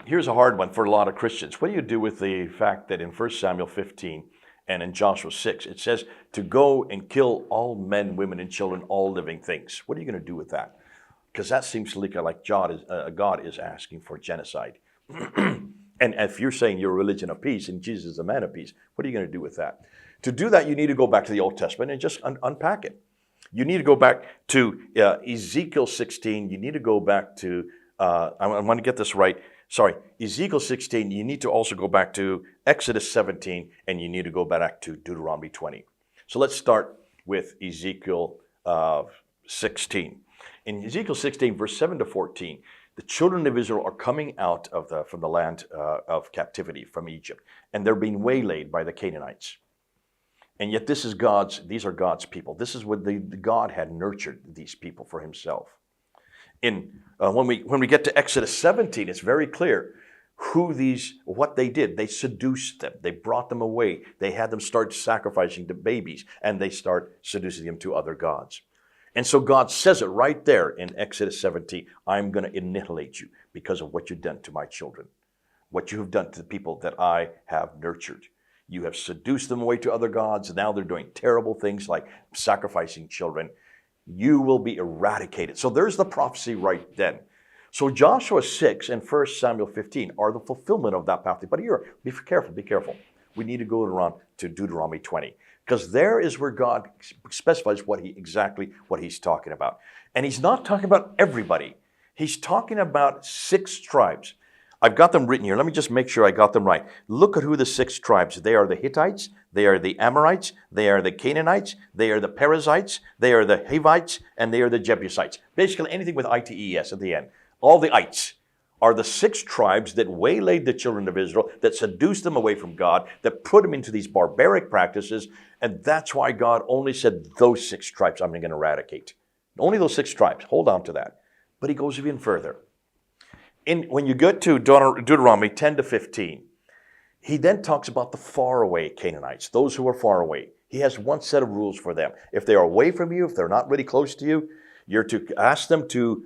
here's a hard one for a lot of Christians. What do you do with the fact that in 1 Samuel 15 and in Joshua 6, it says to go and kill all men, women, and children, all living things? What are you going to do with that? Because that seems like God is asking for genocide. And if you're saying you're a religion of peace and Jesus is a man of peace, what are you going to do with that? To do that, you need to go back to the Old Testament and just unpack it. You need to go back to Ezekiel 16. You need to go back to, I want to get this right. Sorry, Ezekiel 16. You need to also go back to Exodus 17, and you need to go back to Deuteronomy 20. So let's start with Ezekiel 16. In Ezekiel 16, verse 7 to 14, the children of Israel are coming out from the land of captivity from Egypt, and they're being waylaid by the Canaanites. And yet these are God's people. This is what God had nurtured these people for himself. When we get to Exodus 17, it's very clear what they did. They seduced them. They brought them away. They had them start sacrificing the babies, and they start seducing them to other gods. And so God says it right there in Exodus 17, I'm going to annihilate you because of what you've done to my children, what you have done to the people that I have nurtured. You have seduced them away to other gods. Now they're doing terrible things like sacrificing children. You will be eradicated. So there's the prophecy right then. So Joshua 6 and 1 Samuel 15 are the fulfillment of that prophecy. But here, be careful. We need to go around to Deuteronomy 20. Because there is where God specifies exactly what he's talking about. And he's not talking about everybody. He's talking about 6 tribes. I've got them written here. Let me just make sure I got them right. Look at who the 6 tribes. They are the Hittites. They are the Amorites. They are the Canaanites. They are the Perizzites. They are the Hivites. And they are the Jebusites. Basically anything with I-T-E-S at the end. All the ites are the 6 tribes that waylaid the children of Israel, that seduced them away from God, that put them into these barbaric practices. And that's why God only said those 6 tribes I'm going to eradicate. Only those 6 tribes. Hold on to that. But he goes even further. When you get to Deuteronomy 10 to 15, he then talks about the faraway Canaanites, those who are far away. He has one set of rules for them. If they are away from you, if they're not really close to you, you're to ask them to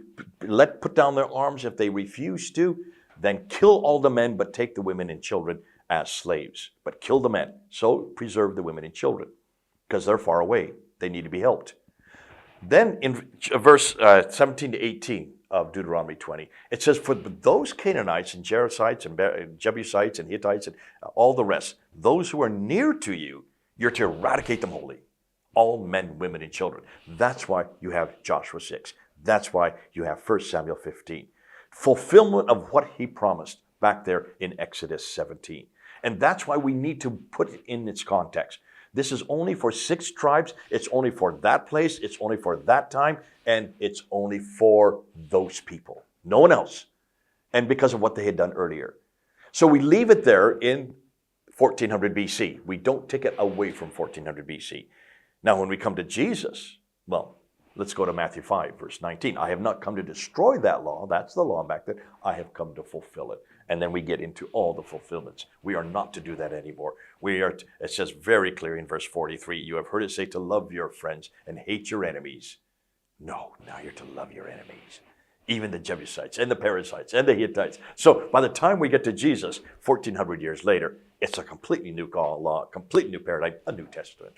put down their arms. If they refuse to, then kill all the men, but take the women and children as slaves. But kill the men. So preserve the women and children, because they're far away. They need to be helped. Then in verse 17 to 18 of Deuteronomy 20, it says, for those Canaanites and Jebusites and Hittites and all the rest, those who are near to you, you're to eradicate them wholly. All men, women, and children. That's why you have Joshua 6. That's why you have 1 Samuel 15. Fulfillment of what he promised back there in Exodus 17. And that's why we need to put it in its context. This is only for 6 tribes. It's only for that place. It's only for that time. And it's only for those people. No one else. And because of what they had done earlier. So we leave it there in 1400 BC. We don't take it away from 1400 BC. Now, when we come to Jesus, well, let's go to Matthew 5, verse 19. I have not come to destroy that law. That's the law back then. I have come to fulfill it. And then we get into all the fulfillments. We are not to do that anymore. It says very clear in verse 43, you have heard it say to love your friends and hate your enemies. No, now you're to love your enemies. Even the Jebusites and the Perizzites and the Hittites. So by the time we get to Jesus, 1400 years later, it's a completely new law, completely new paradigm, a New Testament.